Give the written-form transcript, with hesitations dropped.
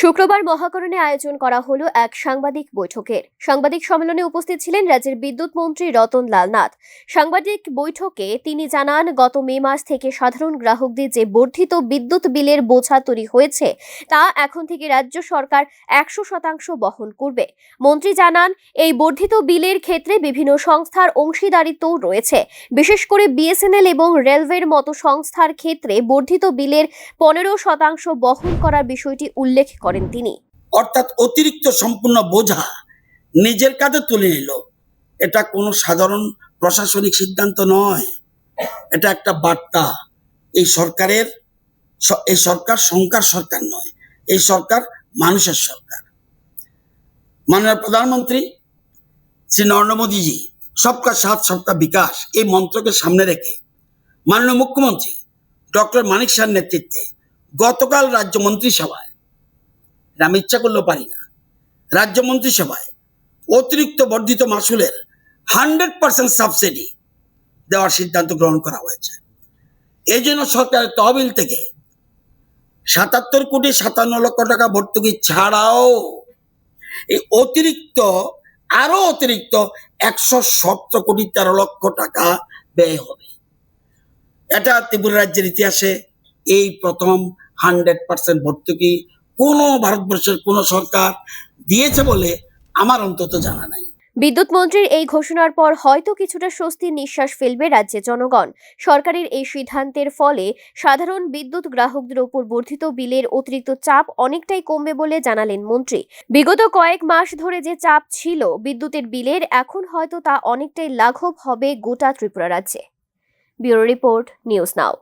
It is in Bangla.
শুক্রবার মহাকরণে আয়োজন করা হলো এক সাংবাদিক বৈঠকের। সাংবাদিক সম্মেলনে উপস্থিত ছিলেন রাজ্যের বিদ্যুৎ মন্ত্রী রতন লাল নাথ। সাংবাদিক বৈঠকে তিনি জানান, গত মে মাস থেকে সাধারণ গ্রাহকদের যে বর্ধিত বিদ্যুৎ বিলের বোঝা তৈরি হয়েছে তা এখন থেকে রাজ্য সরকার 100% বহন করবে। মন্ত্রী জানান, এই বর্ধিত বিলের ক্ষেত্রে বিভিন্ন সংস্থার অংশীদারিত্বও রয়েছে। বিশেষ করে বিএসএনএল এবং রেলওয়ের মতো সংস্থার ক্ষেত্রে বর্ধিত বিলের 15% বহন করার বিষয়টি উল্লেখ করেন তিনি। অর্থাৎ অতিরিক্ত সম্পূর্ণ বোঝা নিজের কাঁধে তুলে নিল। এটা কোনো সাধারণ প্রশাসনিক সিদ্ধান্ত নয়, এটা একটা বার্তা। এই সরকার সংখ্যার সরকার নয়, এই সরকার মানুষের সরকার। মাননীয় প্রধানমন্ত্রী শ্রী নরেন্দ্র মোদীজি সবকা সাথ সবকা বিকাশ এই মন্ত্রকে সামনে রেখে মাননীয় মুখ্যমন্ত্রী ডক্টর মানিক শাহের নেতৃত্বে গতকাল রাজ্য মন্ত্রিসভায়, আমি ইচ্ছা করলেও পারি না, রাজ্য মন্ত্রিসভায় অতিরিক্ত বর্ধিত মাসুলের 100% সাবসিডি দেওয়ার সিদ্ধান্ত গ্রহণ করা হয়েছে। এই জন্য সরকারের তহবিল থেকে 77,57 লক্ষ টাকা ভর্তুকি ছাড়াও এই আরো অতিরিক্ত 117,13 লক্ষ টাকা ব্যয় হবে। এটা ত্রিপুরা রাজ্যের ইতিহাসে এই প্রথম 100% ভর্তুকি কোন ভারতবর্ষের কোন সরকার দিয়েছে বলে আমার অন্তত জানা নাই। বিদ্যুৎ মন্ত্রীর এই ঘোষণার পর হয়তো কিছুটা স্বস্তির নিঃশ্বাস ফেলবে রাজ্যের জনগণ। সরকারের এই সিদ্ধান্তের ফলে সাধারণ বিদ্যুৎ গ্রাহকদের উপর বর্ধিত বিলের অতিরিক্ত চাপ অনেকটাই কমবে বলে জানালেন মন্ত্রী। বিগত কয়েক মাস ধরে যে চাপ ছিল বিদ্যুতের বিলের, এখন হয়তো তা অনেকটাই লাঘব হবে গোটা ত্রিপুরা রাজ্যে। Bureau report, news now.